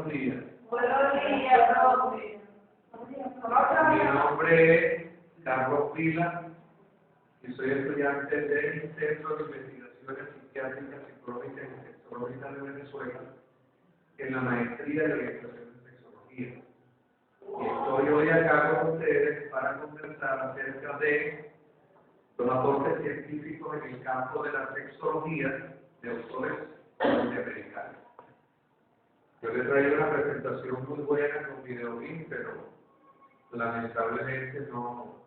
buenos días. Buenos días, profe. Mi nombre es Carlos Vila y soy estudiante del Centro de Investigaciones Psiquiátricas, Psicológicas y Sexológicas de Venezuela en la maestría de orientación en sexología. Y estoy hoy acá con ustedes para conversar acerca de los aportes científicos en el campo de la sexología de autores norteamericanos. Yo les traigo una presentación muy buena con videolink, pero lamentablemente no,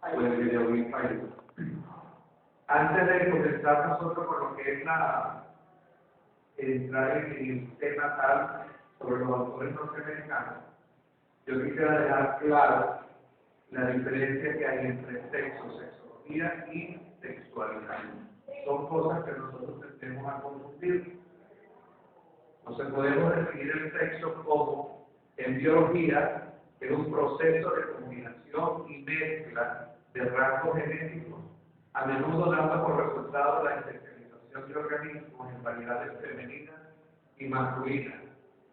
pues el videolink falló. Antes de comenzar nosotros con lo que es entrar en el tema tal sobre los autores norteamericanos, yo quisiera dejar claro la diferencia que hay entre sexo, sexología y sexualidad. Son cosas que nosotros tendemos a confundir. Entonces podemos definir el sexo como, en biología, es un proceso de combinación y mezcla de rasgos genéticos, a menudo dando por resultado la especialización de organismos en variedades femeninas y masculinas.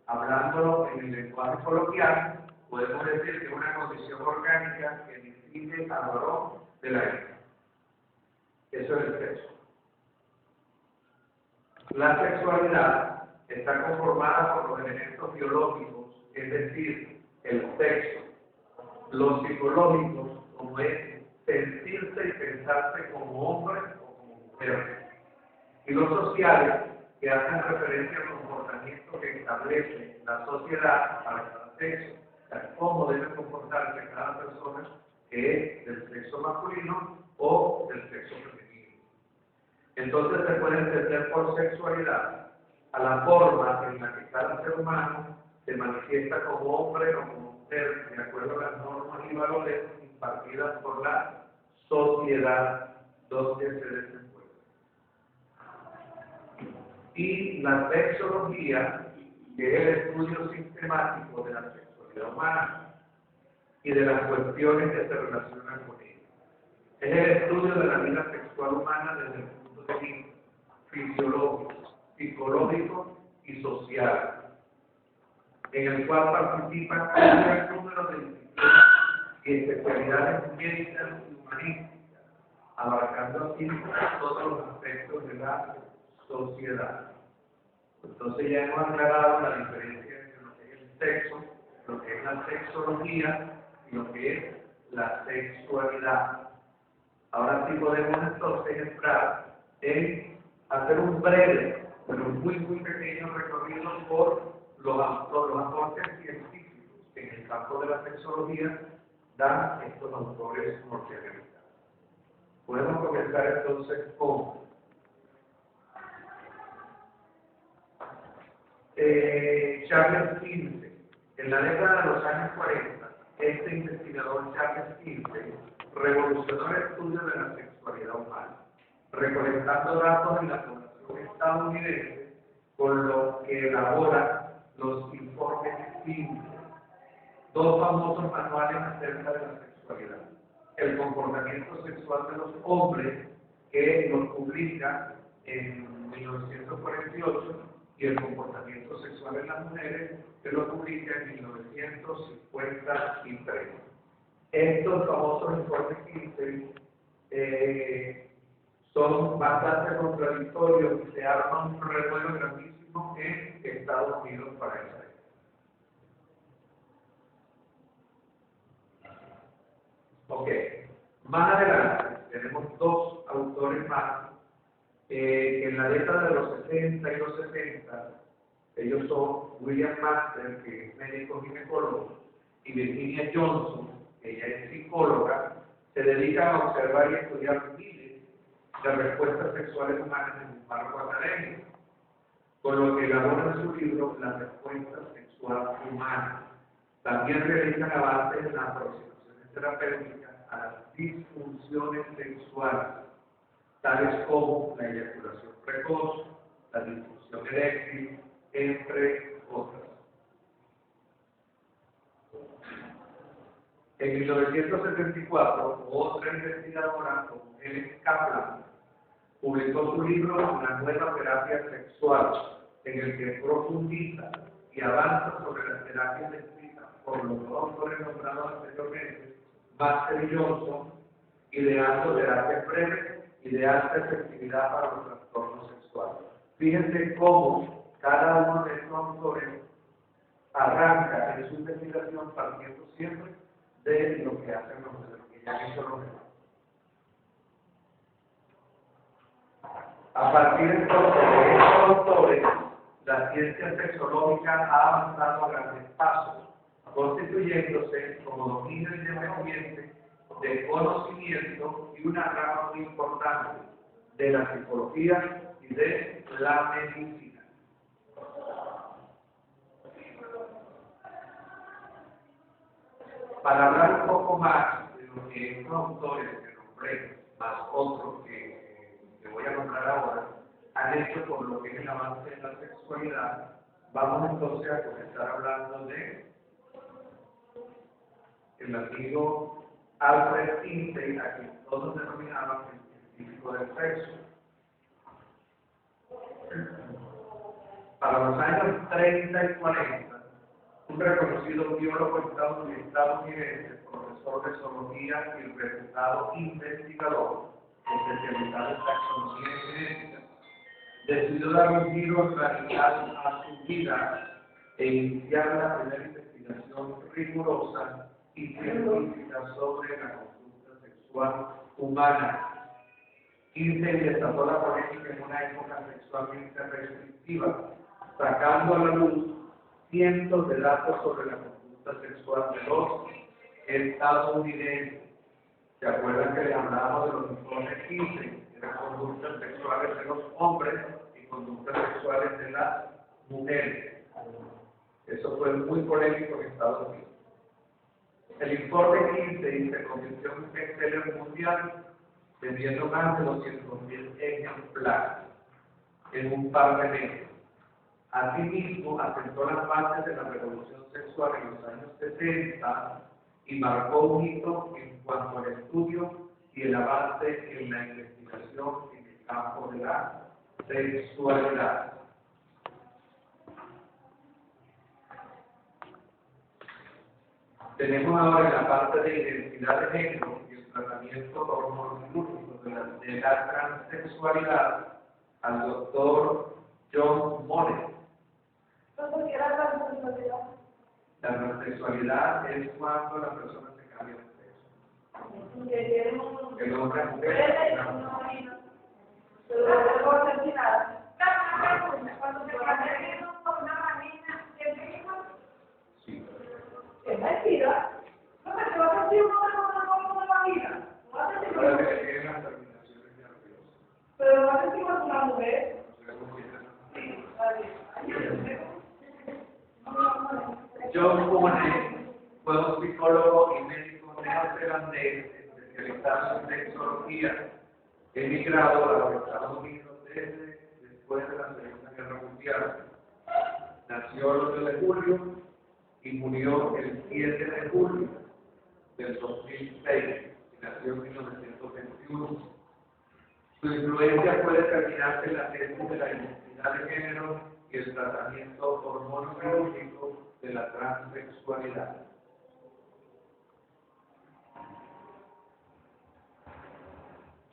Hablándolo en el lenguaje coloquial, podemos decir que es una condición orgánica que distingue al varón de la hembra. Eso es el sexo. La sexualidad está conformada por los elementos biológicos, es decir, el sexo, los psicológicos, como es sentirse y pensarse como hombre o como mujer, y los sociales, que hacen referencia al comportamiento que establece la sociedad para cada sexo, o sea, cómo debe comportarse cada persona que es del sexo masculino o del sexo femenino. Entonces se puede entender por sexualidad a la forma en la que cada ser humano se manifiesta como hombre o como mujer, de acuerdo a las normas y valores impartidas por la sociedad donde se desenvuelve. Y la sexología, que es el estudio sistemático de la sexualidad humana y de las cuestiones que se relacionan con ella. Es el estudio de la vida sexual humana desde el punto de vista fisiológico, psicológico y social, en el cual participan un gran número de disciplinas y especialidades médicas y humanísticas, abarcando así todos los aspectos de la sociedad. Entonces ya hemos aclarado la diferencia entre lo que es el sexo, lo que es la sexología y lo que es la sexualidad. Ahora sí podemos entonces entrar en hacer un breve, pero muy pequeño recorrido por los aportes científicos que en el campo de la sexología dan estos autores norteamericanos. Podemos comenzar entonces con Charles Kinsey. En la década de los años 40, este investigador Charles Kinsey revolucionó el estudio de la sexualidad humana, recolectando datos de la población estadounidense, con lo que elabora los informes Kinsey, dos famosos manuales acerca de la sexualidad. El comportamiento sexual de los hombres, que los publica en 1948, y el comportamiento sexual en las mujeres, que lo publica en 1953. Estos famosos informes Kinsey son bastante contradictorios y se arma un revuelo grandísimo en Estados Unidos para esa época. Ok, más adelante tenemos dos autores más que en la década de los 60 y los 70, ellos son William Master, que es médico ginecólogo, y Virginia Johnson, que ella es psicóloga, se dedican a observar y estudiar miles de respuestas sexuales humanas en un marco académico, con lo que elaboran su libro La respuesta sexual humana. También realizan avances en las aproximaciones terapéuticas a las disfunciones sexuales, tales como la eyaculación precoz, la disfunción eréctil, entre otras. En 1974, otra investigadora, como Helen Kaplan, publicó su libro La nueva terapia sexual, en el que profundiza y y avanza sobre las terapias descritas por los autores nombrados anteriormente, Baxter y Johnson, ideando terapias breves y de alta efectividad para los trastornos sexuales. Fíjense cómo cada uno de estos autores arranca en su investigación partiendo siempre de lo que hacen los de lo que ya han hecho los demás. A partir entonces de estos autores, la ciencia sexológica ha avanzado a grandes pasos, constituyéndose como dominio independiente de conocimiento y una rama muy importante de la psicología y de la medicina. Para hablar un poco más de lo que estos autores que nombré, más otros que voy a nombrar ahora, han hecho por lo que es el avance de la sexualidad, vamos entonces a comenzar hablando de el amigo Albert Einstein, a quien todos denominaban el científico del sexo. Para los años 30 y 40, un reconocido biólogo estadounidense, profesor de zoología y reputado investigador especializado en taxonomía y genética, decidió dar un giro radical a su vida e iniciar la primera investigación rigurosa y científica sobre la conducta sexual humana. Einstein desató la polémica en una época sexualmente restrictiva, sacando a la luz cientos de datos sobre la conducta sexual de los estadounidenses. ¿Se acuerdan que les hablábamos de los informes 15? Eran conductas sexuales de los hombres y conductas sexuales de las mujeres. Eso fue muy polémico en Estados Unidos. El informe 15 se convirtió en un bestseller mundial, vendiendo más de 200.000 ejemplares en un par de meses. Asimismo, asentó las bases de la revolución sexual en los años 70 y marcó un hito en cuanto al estudio y el avance en la investigación en el campo de la sexualidad. Tenemos ahora en la parte de identidad de género y el tratamiento hormonológico de la transexualidad al doctor John Money. ¿Qué era la transexualidad? La transexualidad es cuando la persona se cambia de sexo. El hombre es mujer. Cuando se cambia con una manina, ¿qué dijo? Sí. Es mentira. No me va a decir una manina. Ahora que tienen las terminaciones nerviosas. Pero va a decir con una mujer. Sí. Sí, John Money fue un psicólogo y médico neozelandés especializado en sexología, emigrado a los Estados Unidos después de la Segunda Guerra Mundial. Nació el 8 de julio y murió el 7 de julio del 2006, y nació en 1921. Su influencia puede determinarse en la tesis de la identidad de género y el tratamiento hormonológico de la transexualidad.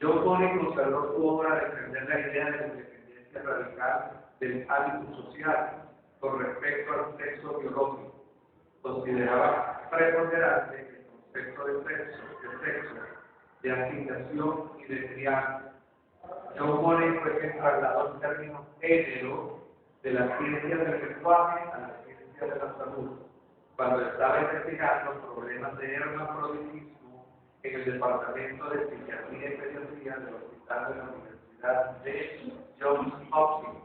John Money consagró su obra a defender la idea de la independencia radical del hábito social con respecto al sexo biológico. Consideraba preponderante el concepto de sexo, de asignación y de crianza. John Money fue quien trasladó el término género de la ciencia del lenguaje a la ciencia de la salud, cuando estaba investigando problemas de hermafroditismo en el Departamento de Psiquiatría y Pediatría del Hospital de la Universidad de Johns Hopkins.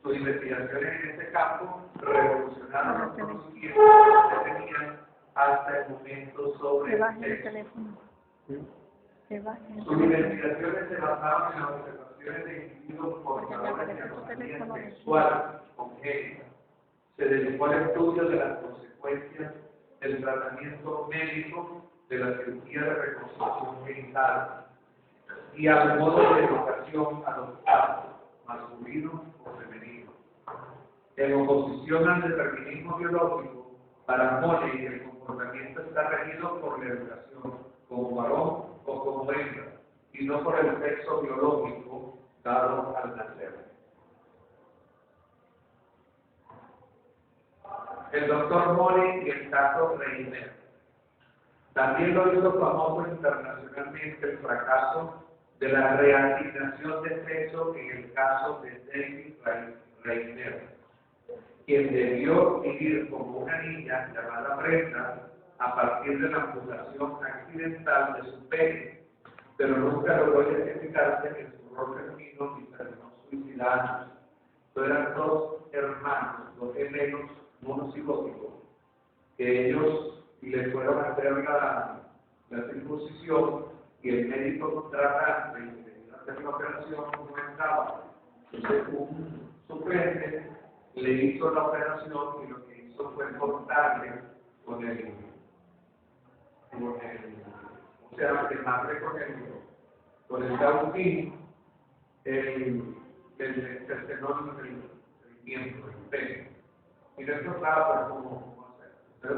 Sus investigaciones en este campo revolucionaron los conocimientos que se tenían hasta el momento sobre el sexo. Sus investigaciones se basaban en las observaciones de individuos portadores de anomalías sexuales congénitas. Se dedicó al estudio de las consecuencias del tratamiento médico de la cirugía de reconstrucción genital y al modo de educación a los casos masculinos o femeninos. En oposición al determinismo biológico, para Money el comportamiento está regido por la educación, como varón o como hembra, y no por el sexo biológico dado al nacer. El doctor Money y el caso Reiner. También lo hizo famoso internacionalmente el fracaso de la reasignación de sexo en el caso de David Reiner, quien debió vivir como una niña llamada Brenda a partir de la amputación accidental de su pene, pero nunca logró identificarse en su rol femenino y terminó suicidándose. Eran dos hermanos, dos gemelos monocigóticos, que ellos le fueron a hacer la circuncisión y el médico tratante de hacer la operación no estaba. Entonces un suplente le hizo la operación y lo que hizo fue cortarle con el o sea, quemarle con el cautín el tenón del miembro, el pene. Y no encontraba cómo hacer. Entonces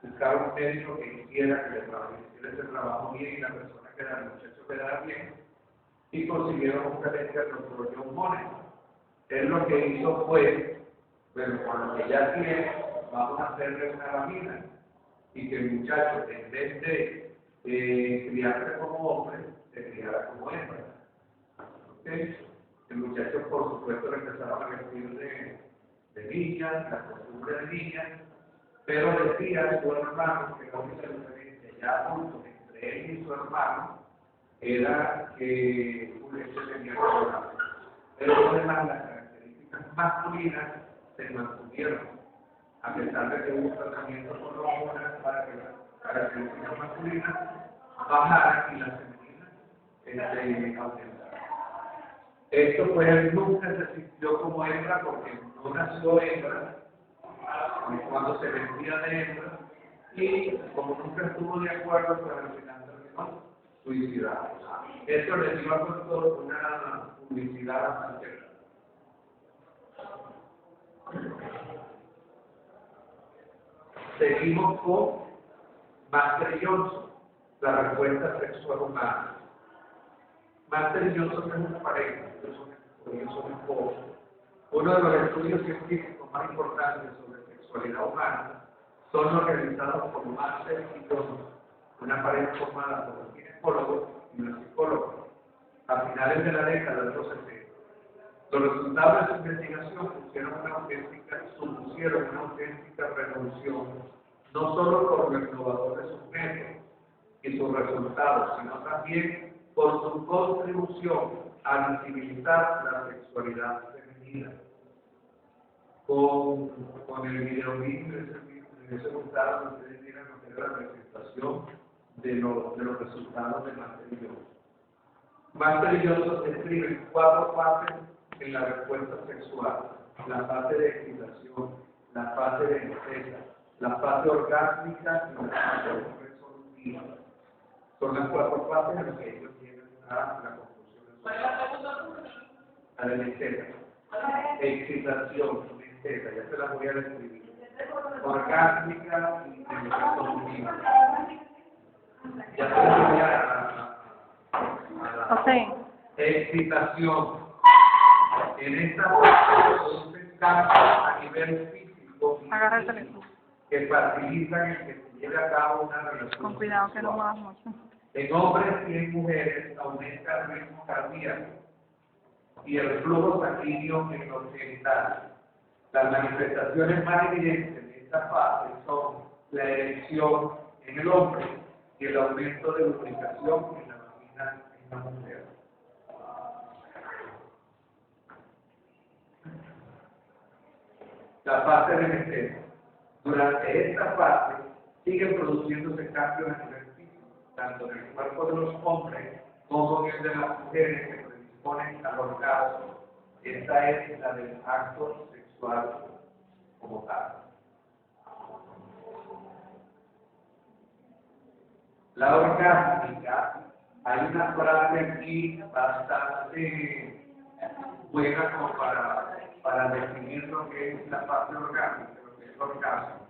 buscaron un médico que hiciera que hiciera ese trabajo bien y la persona que era el muchacho quedara bien, y consiguieron justamente al doctor John Money. Él lo que hizo fue, bueno, con lo que ya tiene, vamos a hacerle una vagina, y que el muchacho, en vez de criarse como hombre, se criara como hembra. ¿Okay? El muchacho, por supuesto, le empezaron a vestir de niña, la costumbre de niña, pero decía su hermano que la única diferencia ya adulto entre él y su hermano era que se tenía colorado. Pero además las características masculinas se mantuvieron, a pesar de que hubo tratamiento con hormonas para que las características masculinas bajaran y las femeninas aumentaran. Esto pues nunca se sintió como hembra porque no nació hembra cuando se vestía de hembra, y como nunca estuvo de acuerdo, pues al final terminó suicidado. Esto le dio a todos una publicidad bastante grande. Seguimos con Master Johnson, la respuesta sexual humana. Master y Johnson es una pareja, ellos son esposos. Uno de los estudios científicos más importantes sobre sexualidad humana son los realizados por Master y Johnson, una pareja formada por un ginecólogo y una psicóloga, a finales de la década de los 70. Los resultados de su investigación supusieron una auténtica revolución, no solo por lo innovador de sus métodos y sus resultados, sino también por su contribución a visibilizar la sexualidad femenina. Con el videolink de ese resultado, ustedes miran lo que es la presentación de los resultados de Master y Johnson. Master y Johnson describen 4 fases en la respuesta sexual: la fase de excitación, la fase de estrés, la fase orgásmica y la fase resolutiva. Son las 4 fases en las que ellos llegan a la conclusión. A la meseta. Excitación, meseta, ya se la voy a describir. Orgásmica y resolutiva. Ya se la voy a la excitación. En esta fase se producen cambios a nivel físico que facilitan el que se lleve a cabo una relación. Con cuidado que no muevas mucho. En hombres y en mujeres aumenta el ritmo cardíaco y el flujo sanguíneo en los genitales. Las manifestaciones más evidentes de esta fase son la erección en el hombre y el aumento de lubricación en la vagina en la mujer. La fase de meseta. Durante esta fase siguen produciéndose cambios a nivel físico, tanto en el cuerpo de los hombres como en el de las mujeres que predisponen al orgasmo. Esta es la del acto sexual como tal. La orgásmica, hay una frase aquí bastante buena como para para definir lo que es la fase orgánica, lo que es el orgasmo.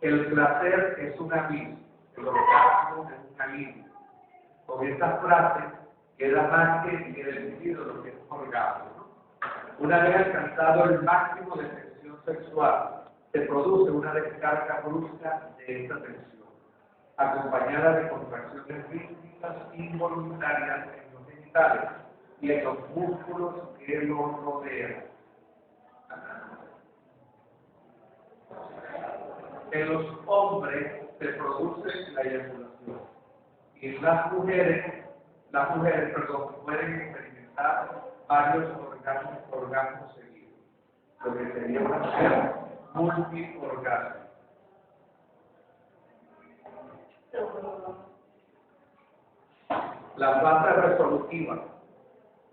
El placer es un abismo, el orgasmo es un alivio. Con esta frase queda más que definido lo que es un orgasmo, ¿no? Una vez alcanzado el máximo de tensión sexual, se produce una descarga brusca de esta tensión, acompañada de contracciones rítmicas involuntarias en los genitales y en los músculos que los rodean. En los hombres se produce la eyaculación y en las mujeres pueden experimentar varios orgasmos seguidos, lo que sería una mujer multiorgasmo. La fase resolutiva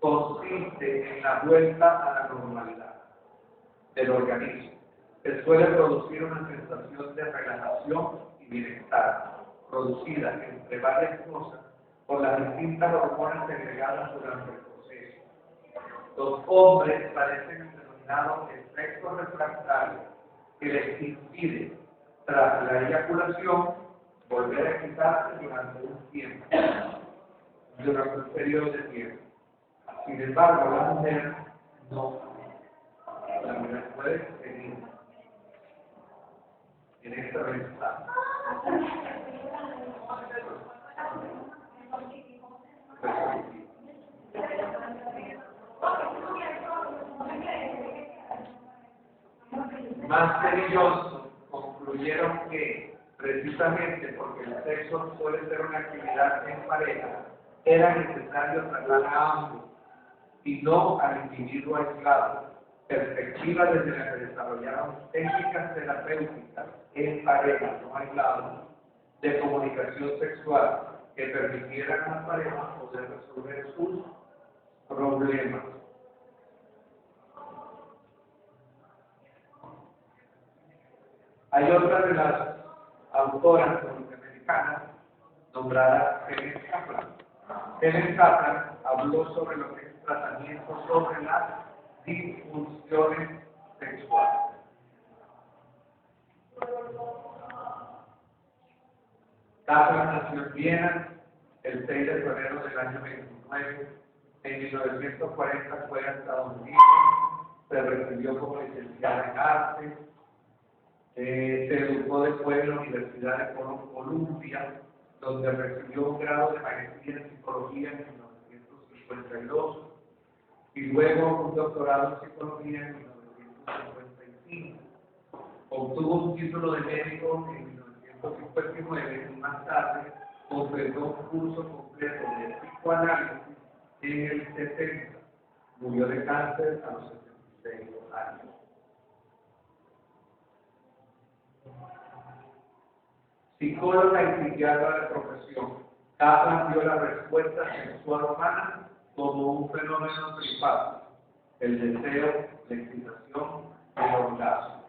consiste en la vuelta a la normalidad del organismo. Se suele producir una sensación de relajación y bienestar, producida entre varias cosas por las distintas hormonas segregadas durante el proceso. Los hombres padecen el denominado efecto refractario, que les impide, tras la eyaculación, volver a excitarse durante un tiempo, durante un periodo de tiempo. Sin embargo, la mujer no. La mujer puede seguir en esta ventaja. Master y Johnson concluyeron que, precisamente porque el sexo suele ser una actividad en pareja, era necesario tratar a ambos y no al individuo aislado, perspectiva desde la que desarrollaron técnicas terapéuticas en pareja, no aislados, de comunicación sexual que permitieran a las parejas poder resolver sus problemas. Hay otra de las autoras norteamericanas nombrada Helen Kaplan. Helen Kaplan habló sobre lo que es tratamiento sobre las disfunciones sexuales. Kaplan nació en Viena el 6 de febrero del año 29. En 1940 fue a Estados Unidos, se recibió como licenciada en arte. Se educó después en la Universidad de Columbia, donde recibió un grado de maestría en psicología en 1952 y luego un doctorado en psicología en 1955. Obtuvo un título de médico en 1959 y más tarde completó un curso completo de psicoanálisis en el 70. Murió de cáncer a los 76 años. Psicóloga y psiquiatra de profesión, Kaplan vio la respuesta sexual humana como un fenómeno trifásico: el deseo, la excitación y el orgasmo.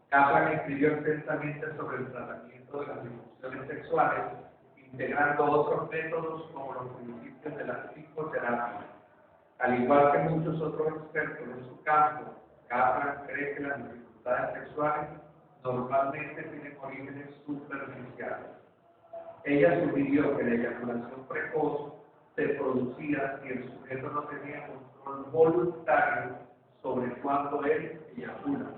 Kaplan escribió extensamente sobre el tratamiento de las disfunciones sexuales, integrando otros métodos como los principios de la psicoterapia. Al igual que muchos otros expertos en su campo, Kaplan cree que las dificultades sexuales normalmente tienen orígenes superficiales. Ella sugirió que la eyaculación precoz se producía si el sujeto no tenía control voluntario sobre cuándo él eyacula,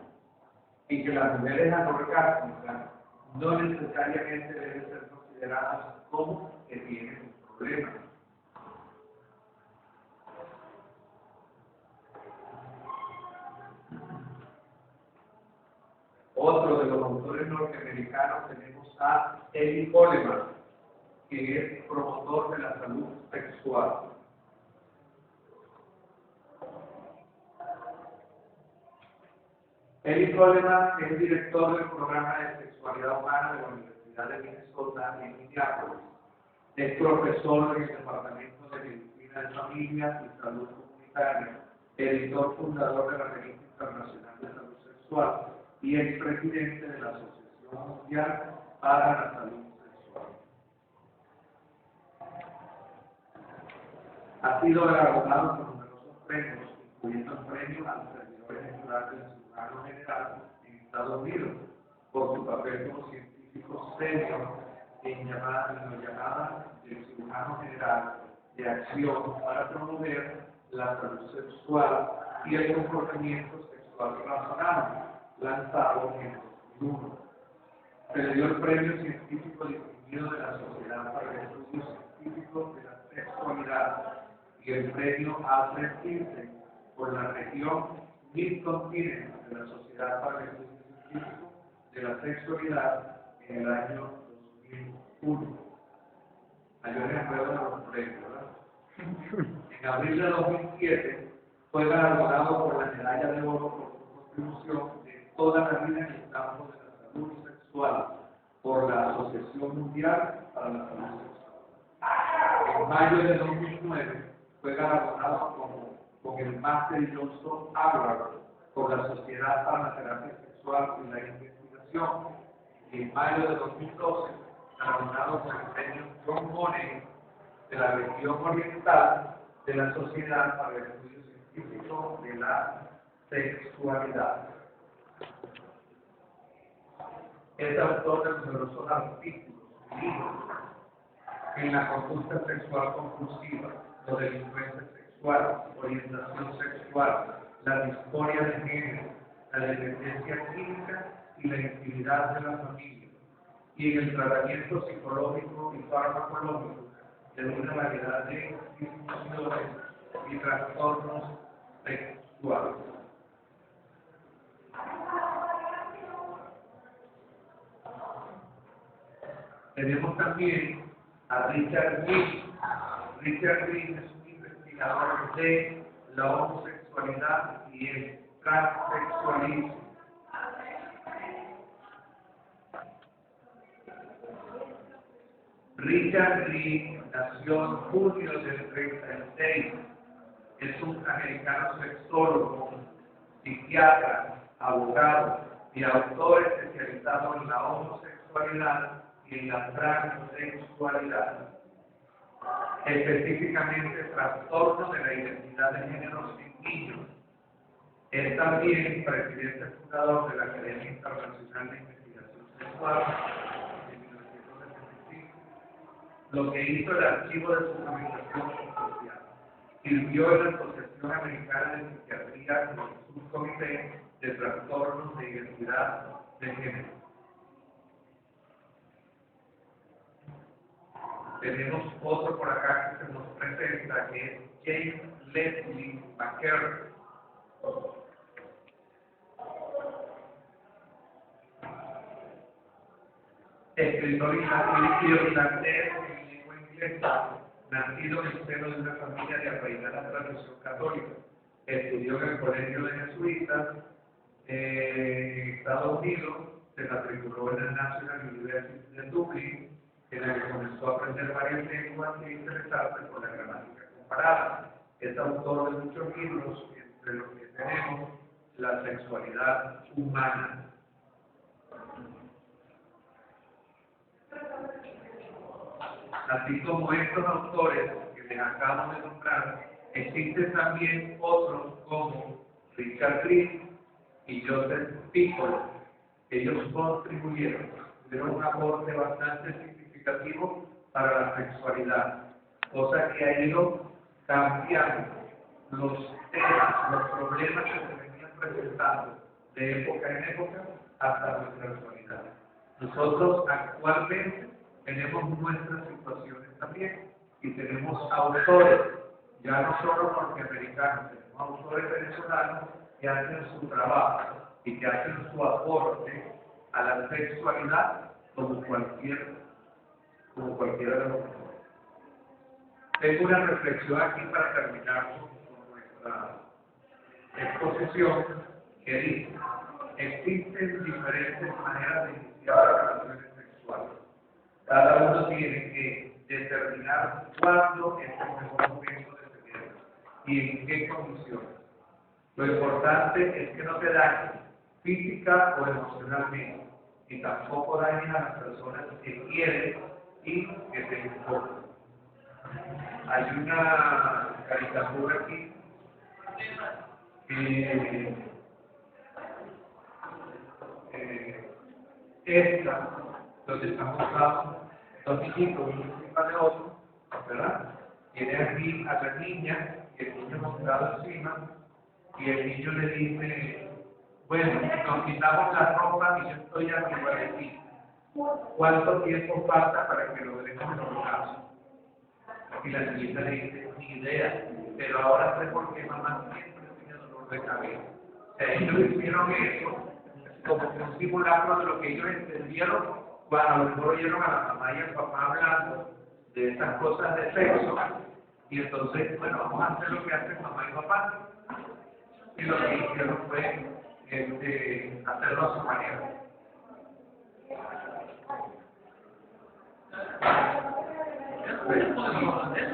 y que las mujeres anorgásmicas no necesariamente deben ser consideradas como que tienen un problema. Otro de los autores norteamericanos tenemos a Eddie Coleman, que es promotor de la salud sexual. Eddie Coleman es director del programa de sexualidad humana de la Universidad de Minnesota en Minneapolis. Es profesor en el Departamento de Medicina de Familia y Salud Comunitaria, editor fundador de la Revista Internacional de Salud Sexual y expresidente de la Asociación Mundial para la Salud Sexual. Ha sido galardonado con numerosos premios, incluyendo el premio al servidor ejemplar del cirujano general en Estados Unidos, por su papel como científico serio en lo llamada del cirujano general de acción para promover la salud sexual y el comportamiento sexual razonable, lanzado en 2001. Se le dio el premio científico distinguido de la Sociedad para el Estudio Científico de la Sexualidad y el premio Alfred Kinsey por la región Mid-Continent de la Sociedad para el Estudio Científico de la Sexualidad en el año 2001. Mayor enredo de los premios, ¿verdad? En abril de 2007 fue galardonado por la medalla de oro por su contribución de toda la vida en el campo de la salud sexual por la Asociación Mundial para la Salud Sexual. En mayo de 2009 fue galardonado con el Master Johnson Award por la Sociedad para la Terapia Sexual y la Investigación. Y en mayo de 2012 galardonado con el premio John Money de la región oriental de la Sociedad para el Estudio Científico de la Sexualidad. Es autor de numerosos artículos y libros en la conducta sexual compulsiva, la delincuencia sexual, orientación sexual, la disforia de género, la dependencia química y la intimidad de la familia, y en el tratamiento psicológico y farmacológico de una variedad de disfunciones y trastornos sexuales. Tenemos también a Richard Green. Richard Green es un investigador de la homosexualidad y el transexualismo. Richard Green nació en junio del 36. Es un americano sexólogo, psiquiatra, abogado y autor especializado en la homosexualidad y en la transexualidad, específicamente trastorno de la identidad de género en niños. Es también presidente fundador de la Academia Internacional de Investigación Sexual en 1975, lo que hizo el archivo de su publicación social. Sirvió en la Asociación Americana de Psiquiatría en el subcomité de trastornos de identidad de género. Tenemos otro por acá que se nos presenta, que es James Leslie McCarthy. Escritor irlandés en lengua inglesa, nacido en el seno de una familia de arraigada tradición católica. Estudió en el Colegio de Jesuitas en Estados Unidos, se matriculó en la National University de Dublín, en la que comenzó a aprender varias lenguas e interesarse por la gramática comparada. Es autor de muchos libros, entre los que tenemos La sexualidad humana. Así como estos autores que les acabo de nombrar, existen también otros como Richard Green y Joseph Piccolo. Ellos contribuyeron, tuvieron un aporte bastante significativo para la sexualidad, cosa que ha ido cambiando los temas, los problemas que se venían presentando de época en época hasta nuestra actualidad. Nosotros actualmente tenemos nuestras situaciones también y tenemos autores, ya no solo norteamericanos, tenemos autores venezolanos que hacen su trabajo y que hacen su aporte a la sexualidad como cualquiera de nosotros. Tengo una reflexión aquí para terminar con nuestra exposición que dice: existen diferentes maneras de iniciar las relaciones sexuales. Cada uno tiene que determinar cuándo es el mejor momento de tenerlo y en qué condiciones. Lo importante es que no te dañes física o emocionalmente, y tampoco dañes a las personas que quieres y que te importan. Hay una caricatura aquí. Esta, donde están mostrados dos niñitos, uno encima de otro, ¿verdad? Tiene aquí a la niña y el niño montado encima, y el niño le dice, bueno, nos quitamos la ropa y yo estoy arriba de ti. ¿Cuánto tiempo falta para que logremos el orgasmo? Y la niñita le dice, ni idea, pero ahora sé por qué mamá siempre tiene dolor de cabeza. O sea, ellos hicieron eso como un simulacro de lo que ellos entendieron cuando a lo mejor oyeron a la mamá y al papá hablando de estas cosas de sexo, y entonces, bueno, vamos a hacer lo que hacen mamá y papá. Y lo que hicieron fue hacerlo a su manera.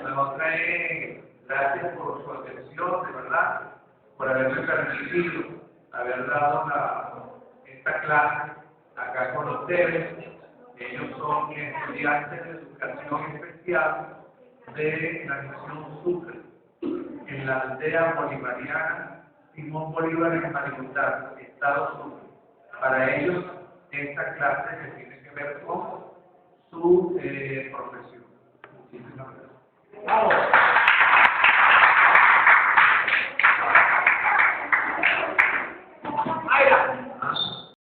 La otra es, gracias por su atención, de verdad, por haberme permitido haber dado esta clase acá con ustedes. Ellos son estudiantes de educación especial de la misión Sucre, en la aldea bolivariana Simón Bolívar en Maricutá, Estado Sucre. Para ellos, esta clase que tiene que ver con su profesión. Muchísimas gracias.